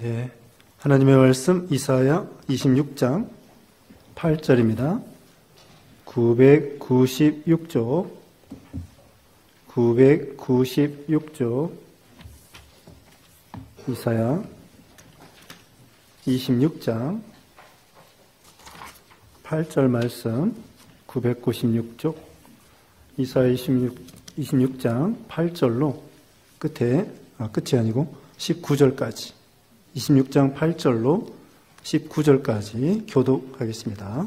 네, 하나님의 말씀 이사야 26장 8절입니다. 996쪽 이사야 26장 8절 말씀 996쪽 이사야 26장 8절로 끝이 아니고 19절까지 26장 8절로 19절까지 교독하겠습니다.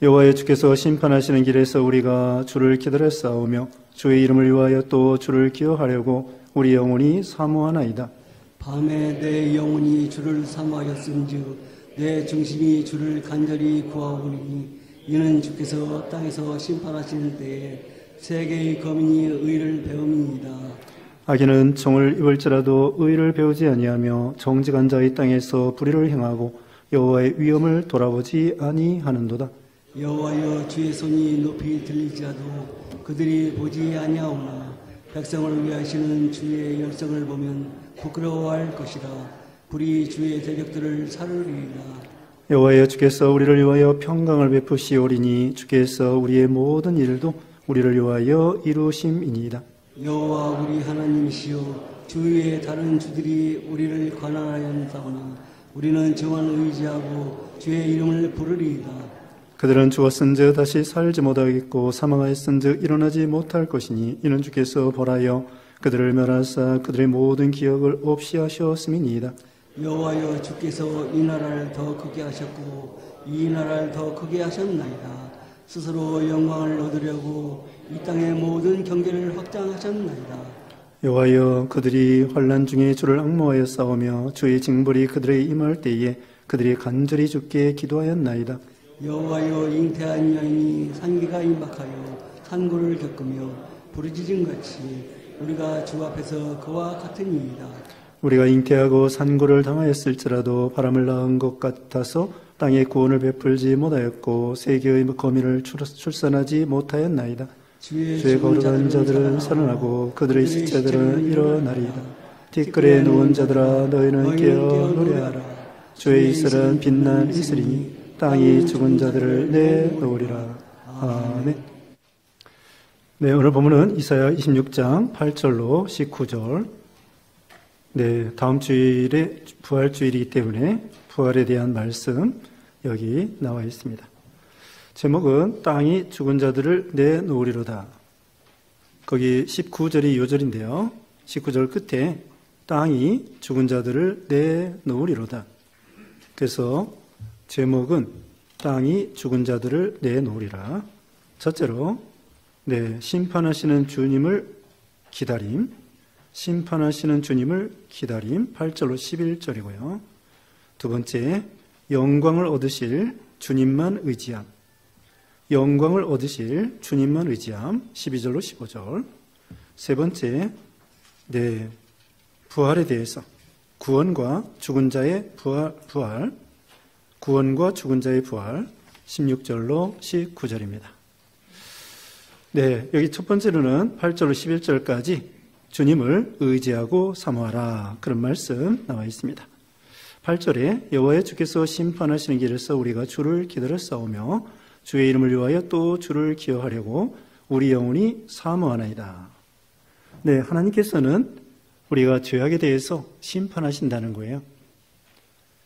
여호와의 주께서 심판하시는 길에서 우리가 주를 기다려 싸우며 주의 이름을 위하여 또 주를 기억하려고 우리 영혼이 사모하나이다. 밤에 내 영혼이 주를 사모하였은즉 내 중심이 주를 간절히 구하오니 이는 주께서 땅에서 심판하시는 때에 세계의 거민이 의를 배움이니이다. 악인은 정을 입을지라도 의를 배우지 아니하며 정직한 자의 땅에서 불의를 행하고 여호와의 위엄을 돌아보지 아니하는도다. 여호와여, 주의 손이 높이 들릴지라도 그들이 보지 아니하오나 백성을 위하시는 주의 열성을 보면 부끄러워할 것이라. 불이 주의 대적들을 사르리이다. 여호와여, 주께서 우리를 위하여 평강을 베푸시오리니 주께서 우리의 모든 일도 우리를 위하여 이루심이니이다. 여호와 우리 하나님이시여, 주위의 다른 주들이 우리를 관할하였사오나 우리는 주만 의지하고 주의 이름을 부르리이다. 그들은 죽었은즉 다시 살지 못하겠고 사망하였은즉 일어나지 못할 것이니 이는 주께서 벌하여 그들을 멸하사 그들의 모든 기억을 없이 하셨음이니이다. 여호와여, 주께서 이 나라를 더 크게 하셨고 이 나라를 더 크게 하셨나이다. 스스로 영광을 얻으려고 이 땅의 모든 경계를 확장하셨나이다. 여호와여, 그들이 환난 중에 주를 앙모하여 싸우며 주의 징벌이 그들의 임할 때에 그들이 간절히 주께 기도하였나이다. 여호와여, 잉태한 여인이 산기가 임박하여 산고를 겪으며 부르짖음같이 우리가 주 앞에서 그와 같으니이다. 우리가 잉태하고 산고를 당하였을지라도 바람을 낳은 것 같아서 땅에 구원을 베풀지 못하였고 세계의 거민을 출산하지 못하였나이다. 주의 거룩한 자들은 살아나고 그들의 시체들은 일어나리이다. 뒷뜰에 누운 자들아, 너희는 깨어 노래하라. 주의 이슬은 빛난 이슬이니 땅이 죽은 자들을 내놓으리라. 아멘. 네, 오늘 본문은 이사야 26장 8절로 19절. 네, 다음 주일에 부활주일이기 때문에 부활에 대한 말씀 여기 나와 있습니다. 제목은 땅이 죽은 자들을 내놓으리로다. 거기 19절이 요절인데요. 19절 끝에 땅이 죽은 자들을 내놓으리로다. 그래서 제목은 땅이 죽은 자들을 내놓으리라. 첫째로 심판하시는 주님을 기다림. 심판하시는 주님을 기다림. 8절로 11절이고요. 두 번째, 영광을 얻으실 주님만 의지함. 영광을 얻으실 주님만 의지함. 12절로 15절. 세 번째, 부활에 대해서 구원과 죽은 자의 부활. 구원과 죽은 자의 부활. 16절로 19절입니다. 네, 여기 첫 번째로는 8절로 11절까지 주님을 의지하고 사모하라. 그런 말씀 나와 있습니다. 8절에 여호와의 주께서 심판하시는 길에서 우리가 주를 기다려 싸우며 주의 이름을 위하여 또 주를 기억하려고 우리 영혼이 사모하나이다. 네, 하나님께서는 우리가 죄악에 대해서 심판하신다는 거예요.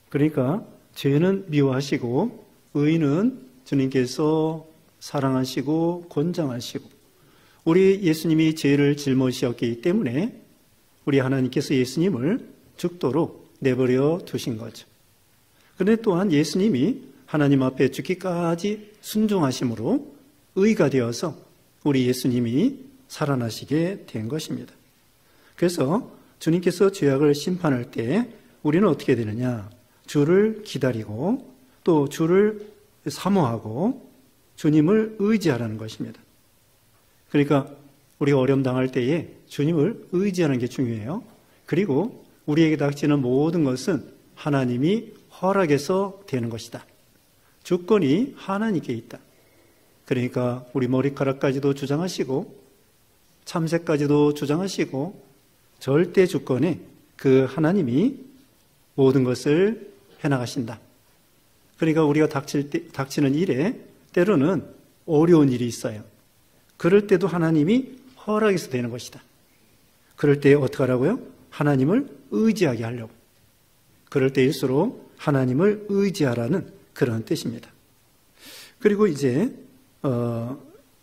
그러니까 죄는 미워하시고 의는 주님께서 사랑하시고 권장하시고 우리 예수님이 죄를 짊어지셨기 때문에 우리 하나님께서 예수님을 죽도록 내버려 두신 거죠. 그런데 또한 예수님이 하나님 앞에 죽기까지 순종하심으로 의가 되어서 우리 예수님이 살아나시게 된 것입니다. 그래서 주님께서 죄악을 심판할 때 우리는 어떻게 되느냐? 주를 기다리고 또 주를 사모하고 주님을 의지하라는 것입니다. 그러니까 우리가 어려움 당할 때에 주님을 의지하는 게 중요해요. 그리고 우리에게 닥치는 모든 것은 하나님이 허락해서 되는 것이다. 주권이 하나님께 있다. 그러니까 우리 머리카락까지도 주장하시고 참새까지도 주장하시고 절대 주권에 그 하나님이 모든 것을 해나가신다. 그러니까 우리가 닥치는 일에 때로는 어려운 일이 있어요. 그럴 때도 하나님이 허락해서 되는 것이다. 그럴 때 어떻게 하라고요? 하나님을 의지하게 하려고. 그럴 때일수록 하나님을 의지하라는 그런 뜻입니다. 그리고 이제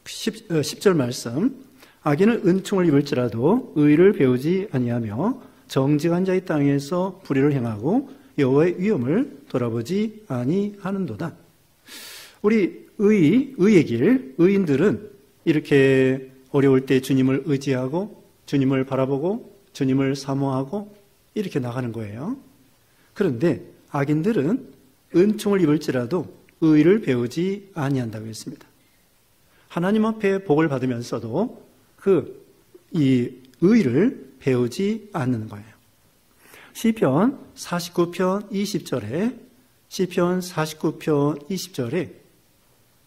10절 말씀, 악인은 은총을 입을지라도 의를 배우지 아니하며 정직한 자의 땅에서 불의를 행하고 여호와의 위엄을 돌아보지 아니하는도다. 우리 의의 길, 의인들은 이렇게 어려울 때 주님을 의지하고 주님을 바라보고 주님을 사모하고 이렇게 나가는 거예요. 그런데 악인들은 은총을 입을지라도 의를 배우지 아니한다고 했습니다. 하나님 앞에 복을 받으면서도 이 의를 배우지 않는 거예요. 시편 49편 20절에 시편 49편 20절에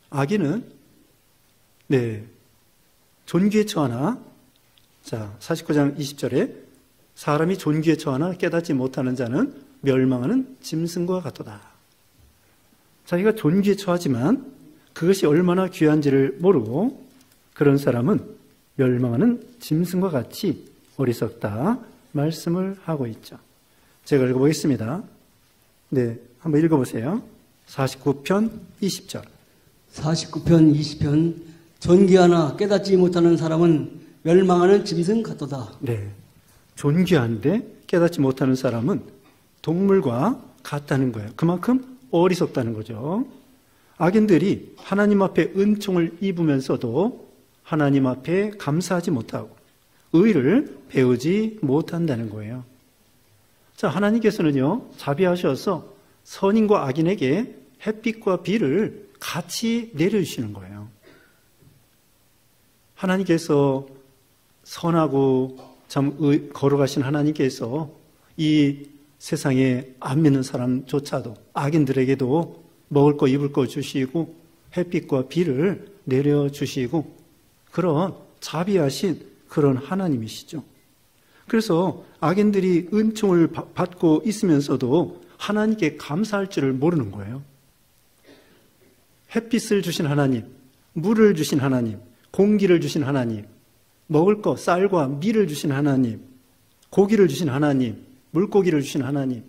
악인은 존귀에 처하나, 자 49장 20절에 사람이 존귀에 처하나 깨닫지 못하는 자는 멸망하는 짐승과 같도다. 자기가 존귀에 처하지만 그것이 얼마나 귀한지를 모르고 그런 사람은 멸망하는 짐승과 같이 어리석다 말씀을 하고 있죠. 제가 읽어보겠습니다. 한번 읽어보세요. 49편 20절. 49편 20편 존귀하나 깨닫지 못하는 사람은 멸망하는 짐승 같도다. 존귀한데 깨닫지 못하는 사람은 동물과 같다는 거예요. 그만큼 어리석다는 거죠. 악인들이 하나님 앞에 은총을 입으면서도 하나님 앞에 감사하지 못하고 의를 배우지 못한다는 거예요. 자, 하나님께서는요, 자비하셔서 선인과 악인에게 햇빛과 비를 같이 내려주시는 거예요. 하나님께서 선하고 참 거룩하신 하나님께서 이 세상에 안 믿는 사람조차도 악인들에게도 먹을 거 입을 거 주시고 햇빛과 비를 내려주시고 그런 자비하신 그런 하나님이시죠. 그래서 악인들이 은총을 받고 있으면서도 하나님께 감사할 줄을 모르는 거예요. 햇빛을 주신 하나님, 물을 주신 하나님, 공기를 주신 하나님, 먹을 거 쌀과 밀을 주신 하나님, 고기를 주신 하나님, 물고기를 주신 하나님,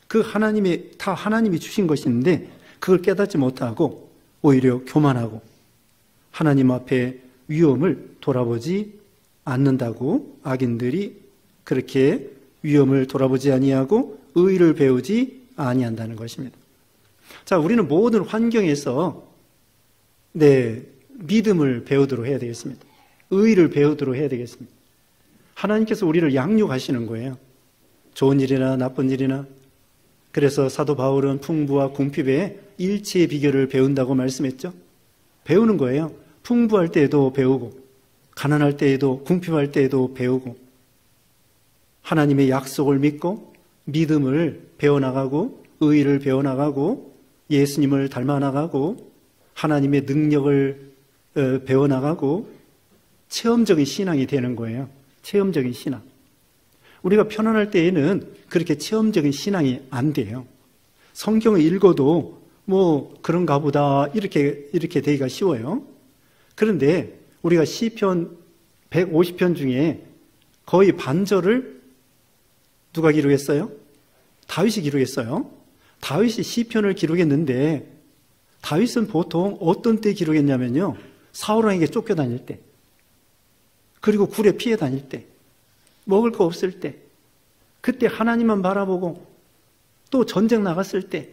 그 하나님이 다 하나님이 주신 것인데 그걸 깨닫지 못하고 오히려 교만하고 하나님 앞에 위엄을 돌아보지 않는다고 악인들이 그렇게 위엄을 돌아보지 아니하고 의를 배우지 아니한다는 것입니다. 자, 우리는 모든 환경에서 믿음을 배우도록 해야 되겠습니다. 의를 배우도록 해야 되겠습니다. 하나님께서 우리를 양육하시는 거예요. 좋은 일이나 나쁜 일이나. 그래서 사도 바울은 풍부와 궁핍의 일치의 비결을 배운다고 말씀했죠. 배우는 거예요. 풍부할 때에도 배우고 가난할 때에도 궁핍할 때에도 배우고 하나님의 약속을 믿고 믿음을 배워나가고 의를 배워나가고 예수님을 닮아나가고 하나님의 능력을 배워나가고 체험적인 신앙이 되는 거예요. 체험적인 신앙. 우리가 편안할 때에는 그렇게 체험적인 신앙이 안 돼요. 성경을 읽어도 뭐 그런가 보다 이렇게 되기가 쉬워요. 그런데 우리가 시편 150편 중에 거의 반절을 누가 기록했어요? 다윗이 기록했어요. 다윗이 시편을 기록했는데 다윗은 보통 어떤 때 기록했냐면요, 사울왕에게 쫓겨다닐 때, 그리고 굴에 피해 다닐 때, 먹을 거 없을 때, 그때 하나님만 바라보고 또 전쟁 나갔을 때,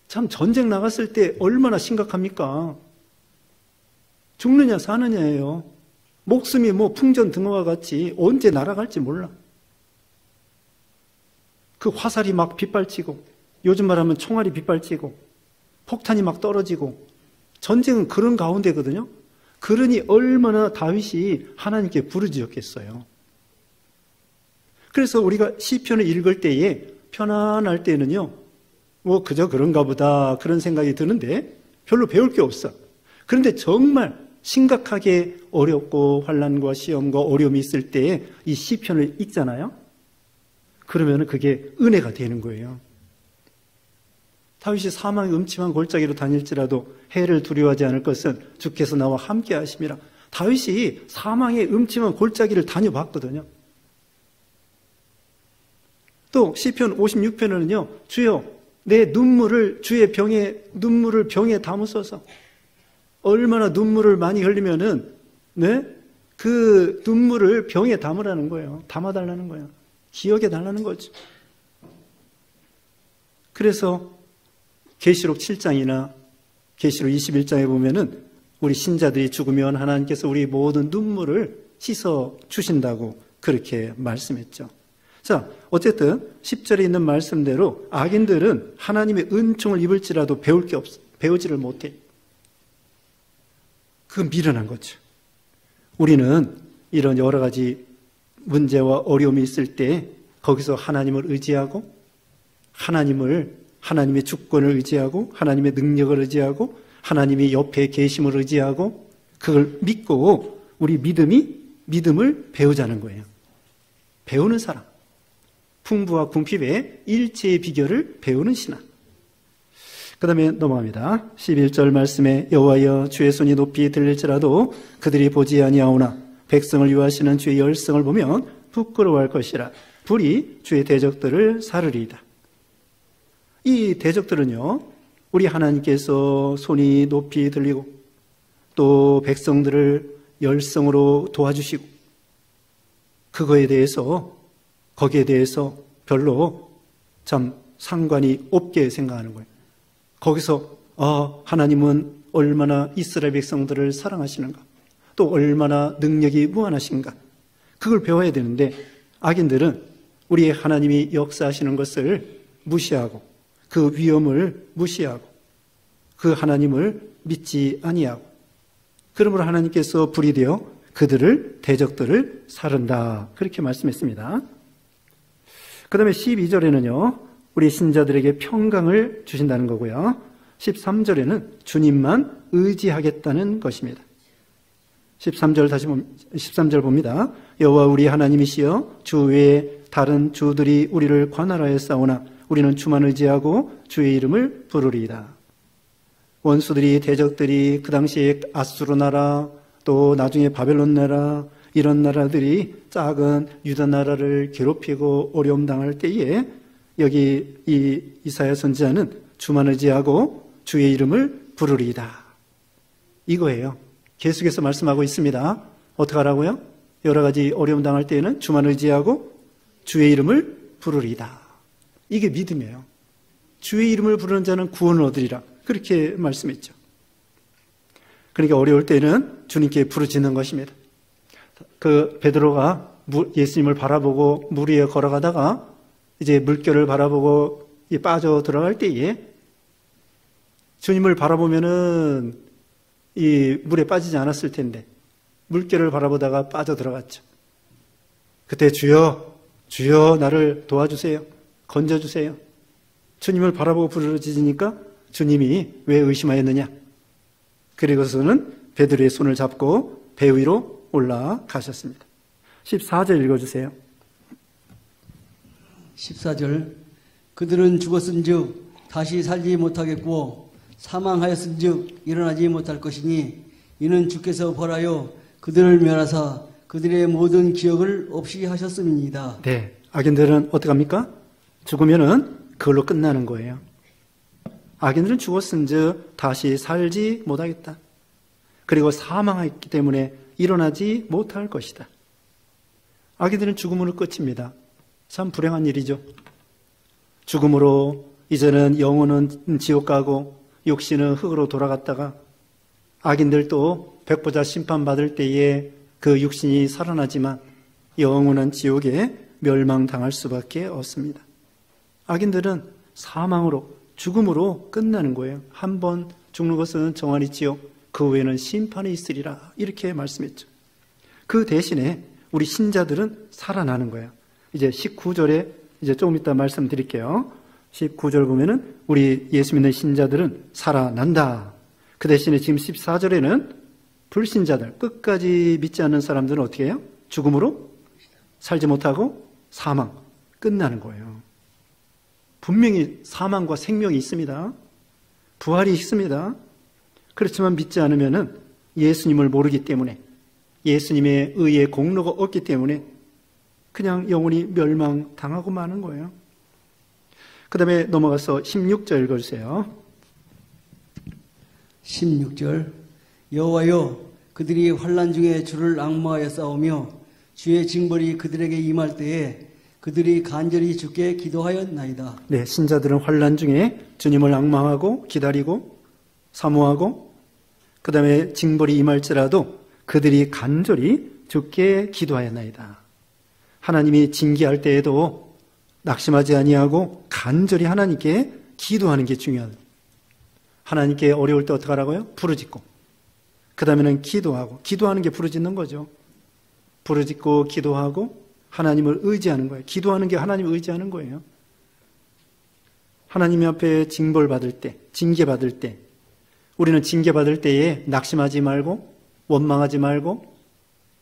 참 전쟁 나갔을 때 얼마나 심각합니까? 죽느냐 사느냐예요. 목숨이 뭐 풍전등화와 같이 언제 날아갈지 몰라. 그 화살이 막 빗발치고, 요즘 말하면 총알이 빗발치고, 폭탄이 막 떨어지고, 전쟁은 그런 가운데거든요. 그러니 얼마나 다윗이 하나님께 부르짖었겠어요. 그래서 우리가 시편을 읽을 때에 편안할 때는요, 뭐 그저 그런가 보다 그런 생각이 드는데 별로 배울 게 없어. 그런데 정말 심각하게 어렵고 환난과 시험과 어려움이 있을 때에 이 시편을 읽잖아요. 그러면 그게 은혜가 되는 거예요. 다윗이 사망의 음침한 골짜기로 다닐지라도 해를 두려워하지 않을 것은 주께서 나와 함께 하심이라. 다윗이 사망의 음침한 골짜기를 다녀봤거든요. 또 시편 56편에는요. 주여 내 눈물을 주의 눈물을 병에 담으소서. 얼마나 눈물을 많이 흘리면은 그 눈물을 병에 담으라는 거예요. 담아달라는 거예요. 기억해 달라는 거죠. 그래서 계시록 7장이나 계시록 21장에 보면은 우리 신자들이 죽으면 하나님께서 우리 모든 눈물을 씻어 주신다고 그렇게 말씀했죠. 자, 어쨌든 10절에 있는 말씀대로 악인들은 하나님의 은총을 입을지라도 배울 게 없어. 배우지를 못해. 그건 미련한 거죠. 우리는 이런 여러 가지 문제와 어려움이 있을 때 거기서 하나님을 의지하고 하나님의 주권을 의지하고 하나님의 능력을 의지하고 하나님이 옆에 계심을 의지하고 그걸 믿고 우리 믿음을 배우자는 거예요. 배우는 사람. 풍부와 궁핍의 일체의 비결을 배우는 신앙. 그 다음에 넘어갑니다. 11절 말씀에 여호와여 주의 손이 높이 들릴지라도 그들이 보지 아니하오나 백성을 위하시는 주의 열성을 보면 부끄러워할 것이라. 불이 주의 대적들을 사르리이다. 이 대적들은요, 우리 하나님께서 손이 높이 들리고 또 백성들을 열성으로 도와주시고 거기에 대해서 별로 참 상관이 없게 생각하는 거예요. 거기서 하나님은 얼마나 이스라엘 백성들을 사랑하시는가, 또 얼마나 능력이 무한하신가, 그걸 배워야 되는데 악인들은 우리 하나님이 역사하시는 것을 무시하고 그 위엄을 무시하고 그 하나님을 믿지 아니하고 그러므로 하나님께서 불이 되어 그들을 대적들을 사른다 그렇게 말씀했습니다. 그 다음에 12절에는요 우리 신자들에게 평강을 주신다는 거고요 13절에는 주님만 의지하겠다는 것입니다. 13절 봅니다. 여호와 우리 하나님이시여 주 외에 다른 주들이 우리를 관할하였사오나 우리는 주만 의지하고 주의 이름을 부르리이다. 원수들이 대적들이 그 당시에 아수르 나라 또 나중에 바벨론 나라 이런 나라들이 작은 유다 나라를 괴롭히고 어려움 당할 때에 여기 이 이사야 선지자는 주만 의지하고 주의 이름을 부르리이다. 이거예요. 계속해서 말씀하고 있습니다. 어떻게 하라고요? 여러 가지 어려움 당할 때에는 주만 의지하고 주의 이름을 부르리이다. 이게 믿음이에요. 주의 이름을 부르는 자는 구원을 얻으리라. 그렇게 말씀했죠. 그러니까 어려울 때는 주님께 부르짖는 것입니다. 그 베드로가 예수님을 바라보고 물 위에 걸어가다가 이제 물결을 바라보고 빠져 들어갈 때에 주님을 바라보면은 이 물에 빠지지 않았을 텐데 물결을 바라보다가 빠져 들어갔죠. 그때 주여 나를 도와주세요. 건져주세요. 주님을 바라보고 부르짖으니까 주님이 왜 의심하였느냐? 그리고서는 베드로의 손을 잡고 배 위로 올라가셨습니다. 14절 읽어주세요. 14절 그들은 죽었은즉 다시 살지 못하겠고 사망하였은즉 일어나지 못할 것이니 이는 주께서 벌하여 그들을 멸하사 그들의 모든 기억을 없이 하셨음이니이다. 네, 악인들은 어떻게 합니까? 죽으면은 그걸로 끝나는 거예요. 악인들은 죽었은즉 다시 살지 못하겠다. 그리고 사망했기 때문에 일어나지 못할 것이다. 악인들은 죽음으로 끝입니다. 참 불행한 일이죠. 죽음으로 이제는 영혼은 지옥 가고 육신은 흙으로 돌아갔다가 악인들도 백보자 심판받을 때에 그 육신이 살아나지만 영혼은 지옥에 멸망당할 수밖에 없습니다. 악인들은 사망으로 죽음으로 끝나는 거예요. 한 번 죽는 것은 정한이 지옥, 그 후에는 심판이 있으리라 이렇게 말씀했죠. 그 대신에 우리 신자들은 살아나는 거예요. 이제 19절에 이제 조금 이따 말씀드릴게요. 19절 보면은 우리 예수 믿는 신자들은 살아난다. 그 대신에 지금 14절에는 불신자들, 끝까지 믿지 않는 사람들은 어떻게 해요? 죽음으로 살지 못하고 사망. 끝나는 거예요. 분명히 사망과 생명이 있습니다. 부활이 있습니다. 그렇지만 믿지 않으면은 예수님을 모르기 때문에, 예수님의 의의 공로가 없기 때문에 그냥 영원히 멸망당하고 마는 거예요. 그 다음에 넘어가서 16절 읽어주세요. 16절 여호와여 그들이 환난 중에 주를 앙모하여 싸우며 주의 징벌이 그들에게 임할 때에 그들이 간절히 주께 기도하였나이다. 네, 신자들은 환난 중에 주님을 앙망하고 기다리고 사모하고 그 다음에 징벌이 임할지라도 그들이 간절히 주께 기도하였나이다. 하나님이 징계할 때에도 낙심하지 아니하고 간절히 하나님께 기도하는 게 중요하다. 하나님께 어려울 때 어떻게 하라고요? 부르짖고 그 다음에는 기도하고, 기도하는 게 부르짖는 거죠. 부르짖고 기도하고 하나님을 의지하는 거예요. 기도하는 게 하나님을 의지하는 거예요. 하나님 앞에 징벌받을 때, 징계받을 때, 우리는 징계받을 때에 낙심하지 말고 원망하지 말고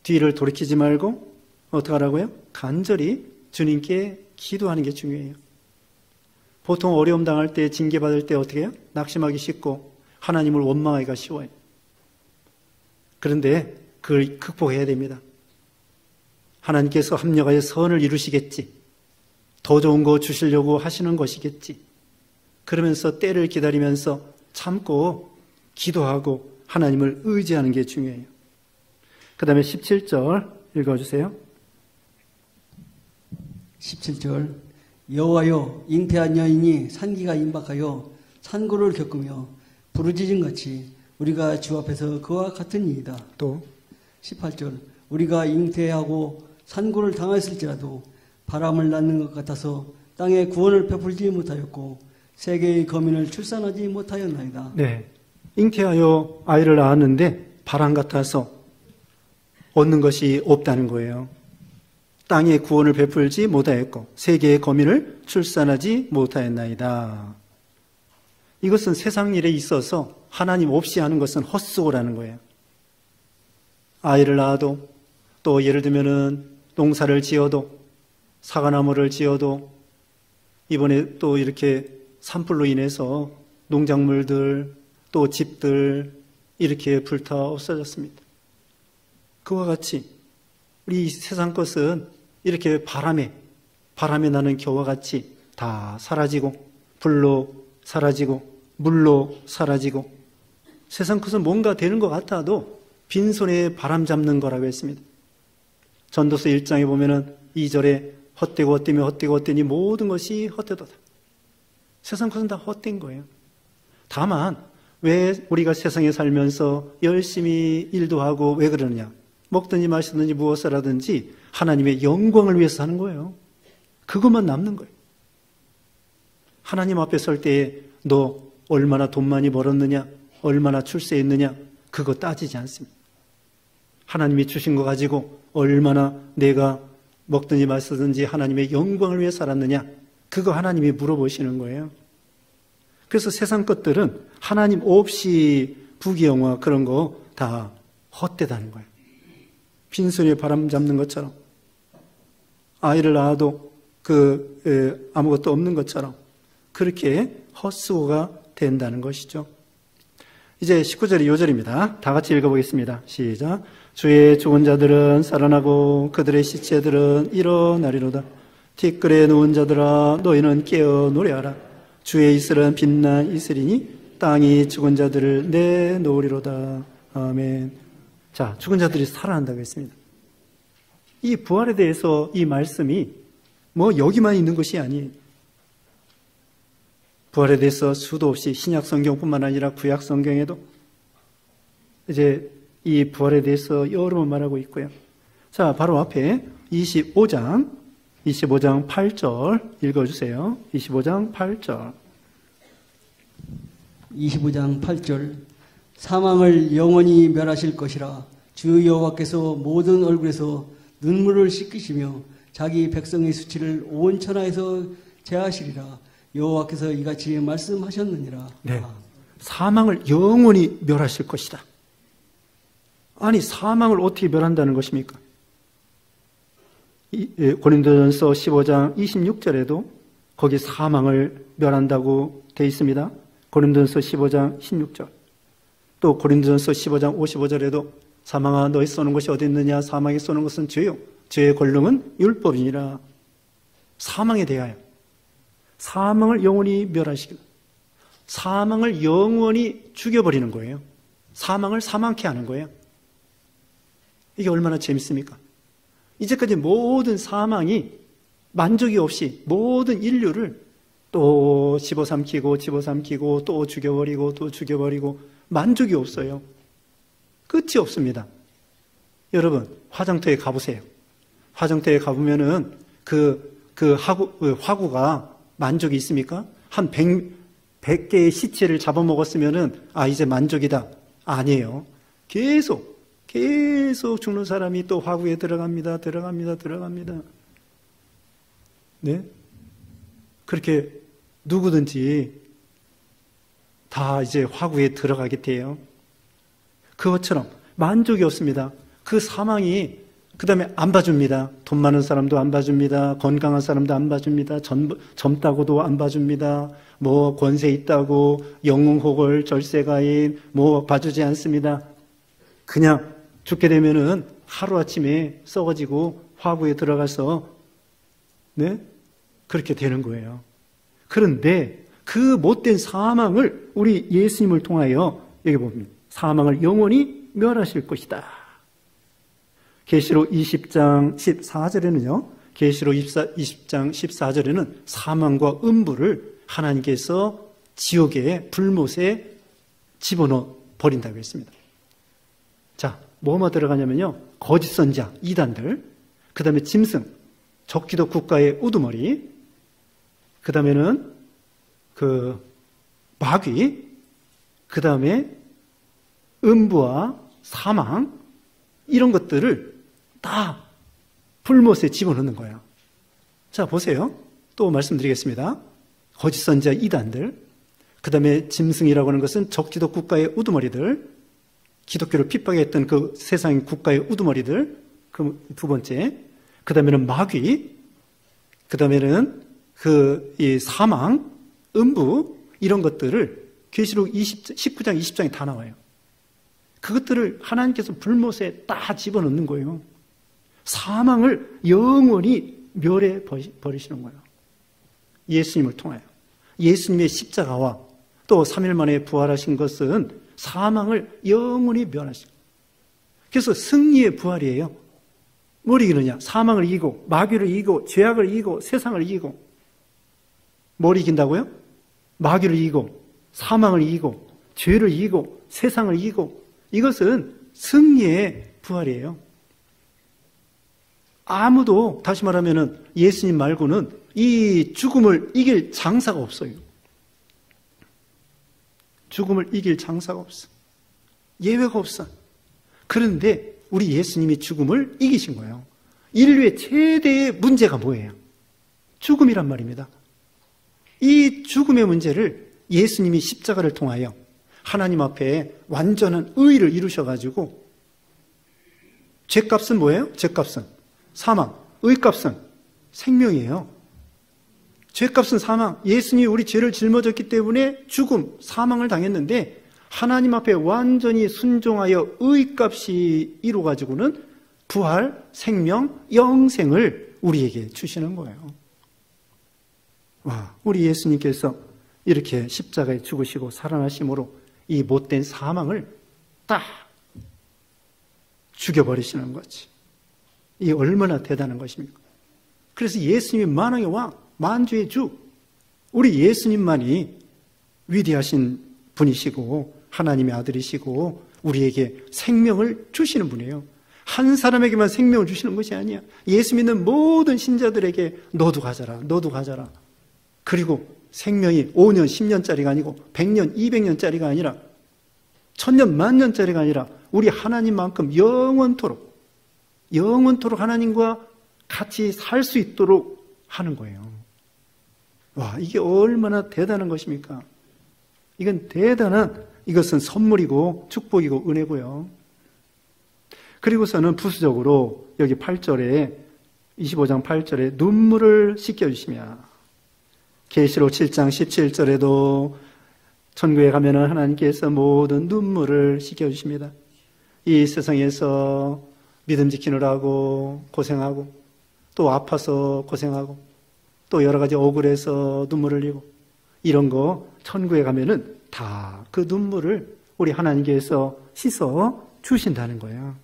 뒤를 돌이키지 말고 어떻게 하라고요? 간절히 주님께 기도하는 게 중요해요. 보통 어려움 당할 때, 징계받을 때 어떻게 해요? 낙심하기 쉽고 하나님을 원망하기가 쉬워요. 그런데 그걸 극복해야 됩니다. 하나님께서 합력하여 선을 이루시겠지. 더 좋은 거 주시려고 하시는 것이겠지. 그러면서 때를 기다리면서 참고 기도하고 하나님을 의지하는 게 중요해요. 그 다음에 17절 읽어주세요. 17절 여호와여 잉태한 여인이 산기가 임박하여 산고를 겪으며 부르짖음같이 우리가 주 앞에서 그와 같은 이이다. 또 18절 우리가 잉태하고 산고를 당했을지라도 바람을 낳는 것 같아서 땅에 구원을 베풀지 못하였고 세계의 거민을 출산하지 못하였나이다. 네, 잉태하여 아이를 낳았는데 바람 같아서 얻는 것이 없다는 거예요. 땅에 구원을 베풀지 못하였고 세계의 거민을 출산하지 못하였나이다. 이것은 세상 일에 있어서 하나님 없이 하는 것은 헛수고라는 거예요. 아이를 낳아도 또 예를 들면은 농사를 지어도 사과나무를 지어도 이번에 또 이렇게 산불로 인해서 농작물들 또 집들 이렇게 불타 없어졌습니다. 그와 같이 우리 세상 것은 이렇게 바람에 나는 겨와 같이 다 사라지고 불로 사라지고 물로 사라지고 세상 것은 뭔가 되는 것 같아도 빈손에 바람 잡는 거라고 했습니다. 전도서 1장에 보면은 2절에 헛되고 헛되며 헛되고 헛되니 모든 것이 헛되도다. 세상 것은 다 헛된 거예요. 다만 왜 우리가 세상에 살면서 열심히 일도 하고 왜 그러느냐? 먹든지 마시든지 무엇을 하든지 하나님의 영광을 위해서 하는 거예요. 그것만 남는 거예요. 하나님 앞에 설 때에 너 얼마나 돈 많이 벌었느냐, 얼마나 출세했느냐, 그거 따지지 않습니다. 하나님이 주신 거 가지고 얼마나 내가 먹든지 마시든지 하나님의 영광을 위해 살았느냐, 그거 하나님이 물어보시는 거예요. 그래서 세상 것들은 하나님 없이 부귀영화 그런 거 다 헛되다는 거예요. 빈손에 바람 잡는 것처럼 아이를 낳아도 아무것도 없는 것처럼 그렇게 헛수고가 된다는 것이죠. 이제 19절이 요절입니다. 다 같이 읽어보겠습니다. 시작. 주의 죽은 자들은 살아나고 그들의 시체들은 일어나리로다. 티끌에 누운 자들아 너희는 깨어 노래하라. 주의 이슬은 빛난 이슬이니 땅이 죽은 자들을 내놓으리로다. 아멘. 자, 죽은 자들이 살아난다고 했습니다. 이 부활에 대해서 이 말씀이 뭐 여기만 있는 것이 아니에요. 부활에 대해서 수도 없이 신약 성경뿐만 아니라 구약 성경에도 이제 이 부활에 대해서 여러 번 말하고 있고요. 자, 바로 앞에 25장 8절 읽어주세요. 25장 8절. 25장 8절 사망을 영원히 멸하실 것이라 주 여호와께서 모든 얼굴에서 눈물을 씻기시며 자기 백성의 수치를 온 천하에서 제하시리라. 여호와께서 이같이 말씀하셨느니라. 네, 사망을 영원히 멸하실 것이다. 아니, 사망을 어떻게 멸한다는 것입니까? 고린도전서 15장 26절에도 거기 사망을 멸한다고 되어 있습니다. 고린도전서 15장 16절. 또 고린도전서 15장 55절에도 사망아 너희 쏘는 것이 어디 있느냐 사망이 쏘는 것은 죄요 죄의 권능은 율법이니라. 사망에 대하여 사망을 영원히 멸하시기로 사망을 영원히 죽여버리는 거예요. 사망을 사망케 하는 거예요. 이게 얼마나 재밌습니까? 이제까지 모든 사망이 만족이 없이 모든 인류를 또 집어삼키고 또 죽여버리고 만족이 없어요. 끝이 없습니다. 여러분 화장터에 가보세요. 화장터에 가보면은 그 화구가 만족이 있습니까? 한 100개의 시체를 잡아먹었으면은 이제 만족이다. 아니에요. 계속 죽는 사람이 또 화구에 들어갑니다. 네? 그렇게 누구든지 다 이제 화구에 들어가게 돼요. 그것처럼 만족이 없습니다. 그 사망이 그 다음에 안 봐줍니다. 돈 많은 사람도 안 봐줍니다. 건강한 사람도 안 봐줍니다. 젊다고도 안 봐줍니다. 뭐 권세 있다고 영웅호걸 절세가인 뭐 봐주지 않습니다. 그냥 죽게 되면은 하루아침에 썩어지고 화구에 들어가서 네? 그렇게 되는 거예요. 그런데 그 못된 사망을 우리 예수님을 통하여 여기 보면 사망을 영원히 멸하실 것이다. 계시록 20장 14절에는요. 계시록 20장 14절에는 사망과 음부를 하나님께서 지옥의 불못에 집어넣어 버린다고 했습니다. 자, 뭐뭐 들어가냐면요. 거짓 선지자, 이단들, 그 다음에 짐승, 적기도 국가의 우두머리, 그 다음에는 마귀, 그 다음에 음부와 사망, 이런 것들을 다 불못에 집어넣는 거예요. 자, 보세요. 또 말씀드리겠습니다. 거짓 선지자 이단들, 그 다음에 짐승이라고 하는 것은 적기도 국가의 우두머리들, 기독교를 핍박했던 그 세상 국가의 우두머리들, 그 두 번째, 그 다음에는 마귀, 그 다음에는 이 사망, 음부, 이런 것들을 계시록 19장, 20장에 다 나와요. 그것들을 하나님께서 불못에 다 집어넣는 거예요. 사망을 영원히 멸해 버리시는 거예요. 예수님을 통하여. 예수님의 십자가와 또 3일 만에 부활하신 것은 사망을 영원히 멸하시고. 그래서 승리의 부활이에요. 뭘 이기느냐? 사망을 이기고, 마귀를 이기고, 죄악을 이기고, 세상을 이기고. 뭘 이긴다고요? 마귀를 이기고, 사망을 이기고, 죄를 이기고, 세상을 이기고. 이것은 승리의 부활이에요. 아무도, 다시 말하면 예수님 말고는 이 죽음을 이길 장사가 없어요. 죽음을 이길 장사가 없어. 예외가 없어. 그런데 우리 예수님이 죽음을 이기신 거예요. 인류의 최대의 문제가 뭐예요? 죽음이란 말입니다. 이 죽음의 문제를 예수님이 십자가를 통하여 하나님 앞에 완전한 의를 이루셔가지고, 죄값은 뭐예요? 죄값은 사망, 의값은 생명이에요. 죄값은 사망. 예수님이 우리 죄를 짊어졌기 때문에 죽음, 사망을 당했는데 하나님 앞에 완전히 순종하여 의값이 이루어가지고는 부활, 생명, 영생을 우리에게 주시는 거예요. 와, 우리 예수님께서 이렇게 십자가에 죽으시고 살아나심으로 이 못된 사망을 딱 죽여버리시는 거지. 이게 얼마나 대단한 것입니까? 그래서 예수님이 만왕의 왕, 만주의 주, 우리 예수님만이 위대하신 분이시고 하나님의 아들이시고 우리에게 생명을 주시는 분이에요. 한 사람에게만 생명을 주시는 것이 아니야. 예수 믿는 모든 신자들에게 너도 가져라, 너도 가져라. 그리고 생명이 5년, 10년짜리가 아니고 100년, 200년짜리가 아니라 1000년, 10,000년짜리가 아니라 우리 하나님만큼 영원토록 하나님과 같이 살 수 있도록 하는 거예요. 와, 이게 얼마나 대단한 것입니까? 이것은 선물이고 축복이고 은혜고요. 그리고서는 부수적으로 여기 8절에 25장 8절에 눈물을 씻겨주시며, 계시록 7장 17절에도 천국에 가면은 하나님께서 모든 눈물을 씻겨주십니다. 이 세상에서 믿음 지키느라고 고생하고, 또 아파서 고생하고, 또 여러 가지 억울해서 눈물을 흘리고, 이런 거 천국에 가면은 다 그 눈물을 우리 하나님께서 씻어 주신다는 거예요.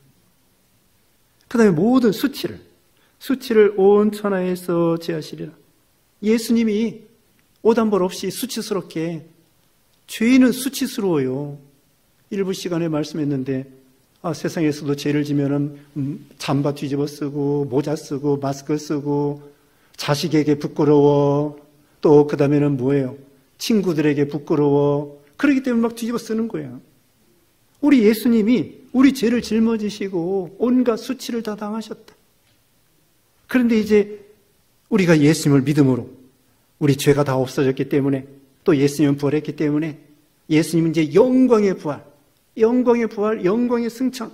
그 다음에 모든 수치를 온 천하에서 제하시리라. 예수님이 오단벌 없이 수치스럽게, 죄인은 수치스러워요. 일부 시간에 말씀했는데, 세상에서도 죄를 지면은 잠바 뒤집어 쓰고, 모자 쓰고, 마스크 쓰고, 자식에게 부끄러워, 또 그 다음에는 뭐예요? 친구들에게 부끄러워. 그러기 때문에 막 뒤집어 쓰는 거예요. 우리 예수님이 우리 죄를 짊어지시고 온갖 수치를 다 당하셨다. 그런데 이제 우리가 예수님을 믿음으로 우리 죄가 다 없어졌기 때문에, 또 예수님은 부활했기 때문에, 예수님은 이제 영광의 부활, 영광의 승천.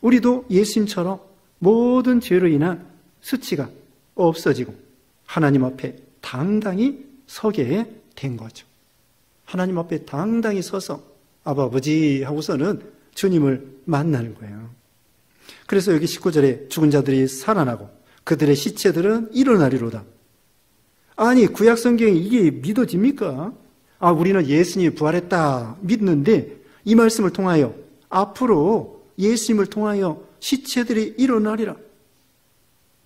우리도 예수님처럼 모든 죄로 인한 수치가 없어지고 하나님 앞에 당당히 서게 된 거죠. 하나님 앞에 당당히 서서 아버지 하고서는 주님을 만나는 거예요. 그래서 여기 19절에 죽은 자들이 살아나고 그들의 시체들은 일어나리로다. 아니, 구약 성경에 이게 믿어집니까? 우리는 예수님이 부활했다 믿는데, 이 말씀을 통하여 앞으로 예수님을 통하여 시체들이 일어나리라.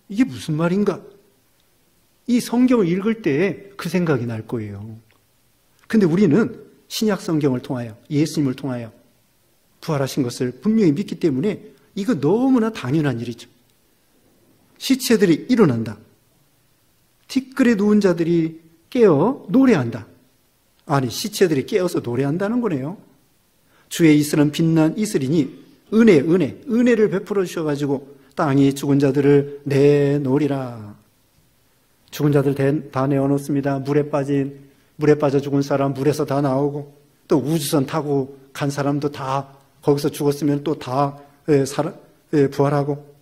이게 무슨 말인가? 이 성경을 읽을 때 그 생각이 날 거예요. 근데 우리는 신약 성경을 통하여, 예수님을 통하여 부활하신 것을 분명히 믿기 때문에 이거 너무나 당연한 일이죠. 시체들이 일어난다. 티끌에 누운 자들이 깨어 노래한다. 아니, 시체들이 깨어서 노래한다는 거네요. 주의 이슬은 빛난 이슬이니 은혜를 베풀어 주셔가지고 땅이 죽은 자들을 내놓으리라. 죽은 자들 다 내어놓습니다. 물에 빠져 죽은 사람 물에서 다 나오고, 또 우주선 타고 간 사람도 다 거기서 죽었으면 또 다 부활하고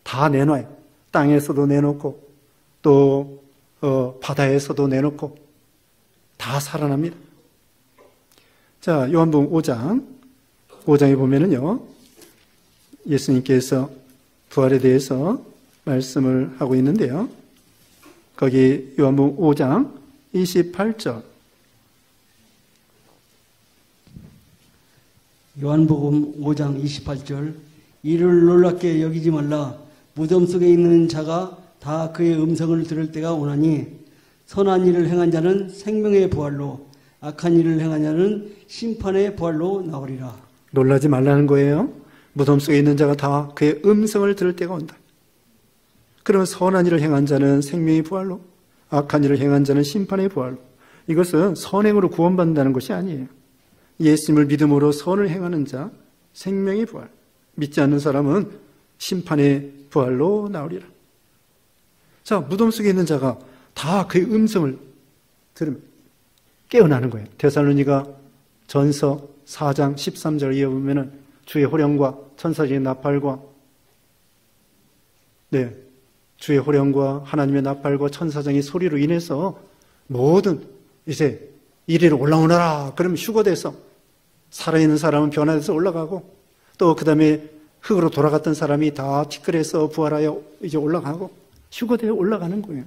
다 내놔요. 땅에서도 내놓고 또 바다에서도 내놓고 다 살아납니다. 자, 요한복음 5장에 보면은요, 예수님께서 부활에 대해서 말씀을 하고 있는데요. 거기 요한복음 5장 28절. 요한복음 5장 28절. 이를 놀랍게 여기지 말라. 무덤 속에 있는 자가 다 그의 음성을 들을 때가 오나니, 선한 일을 행한 자는 생명의 부활로, 악한 일을 행한 자는 심판의 부활로 나오리라. 놀라지 말라는 거예요. 무덤 속에 있는 자가 다 그의 음성을 들을 때가 온다. 그러면 선한 일을 행한 자는 생명의 부활로, 악한 일을 행한 자는 심판의 부활로. 이것은 선행으로 구원받는다는 것이 아니에요. 예수님을 믿음으로 선을 행하는 자, 생명의 부활. 믿지 않는 사람은 심판의 부활로 나오리라. 자, 무덤 속에 있는 자가 다 그의 음성을 들으면 깨어나는 거예요. 데살로니가 전서 4장 13절 이어보면은 주의 호령과 천사적인 나팔과, 주의 호령과 하나님의 나팔과 천사장의 소리로 인해서 모든 이제 이리로 올라오너라. 그러면 휴거돼서 살아있는 사람은 변화돼서 올라가고, 또 그 다음에 흙으로 돌아갔던 사람이 다 티끌에서 부활하여 이제 올라가고 휴거되어 올라가는 거예요.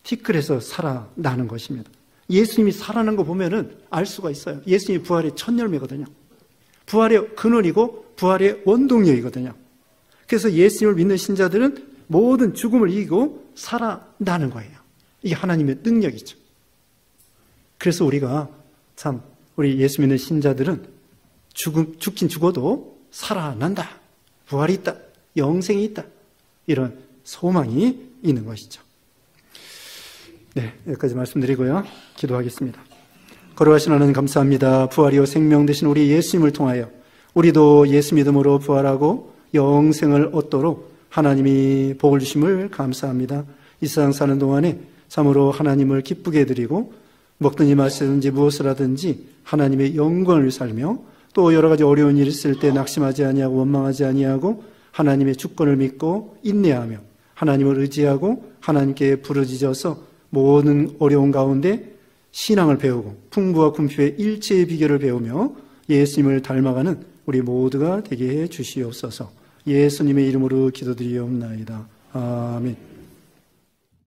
티끌에서 살아나는 것입니다. 예수님이 살아난 거 보면은 알 수가 있어요. 예수님이 부활의 첫 열매거든요. 부활의 근원이고 부활의 원동력이거든요. 그래서 예수님을 믿는 신자들은 모든 죽음을 이기고 살아나는 거예요. 이게 하나님의 능력이죠. 그래서 우리가 우리 예수 믿는 신자들은 죽긴 죽어도 살아난다. 부활이 있다. 영생이 있다. 이런 소망이 있는 것이죠. 여기까지 말씀드리고요. 기도하겠습니다. 거룩하신 하나님 감사합니다. 부활이요 생명 되신 우리 예수님을 통하여 우리도 예수 믿음으로 부활하고 영생을 얻도록 하나님이 복을 주심을 감사합니다. 이 세상 사는 동안에 참으로 하나님을 기쁘게 해드리고 먹든지 마시든지 무엇을 하든지 하나님의 영광을 살며, 또 여러 가지 어려운 일이 있을 때 낙심하지 아니하고 원망하지 아니하고 하나님의 주권을 믿고 인내하며 하나님을 의지하고 하나님께 부르짖어서 모든 어려운 가운데 신앙을 배우고 풍부와 궁핍의 일체의 비결을 배우며 예수님을 닮아가는 우리 모두가 되게 해 주시옵소서. 예수님의 이름으로 기도드리옵나이다. 아멘.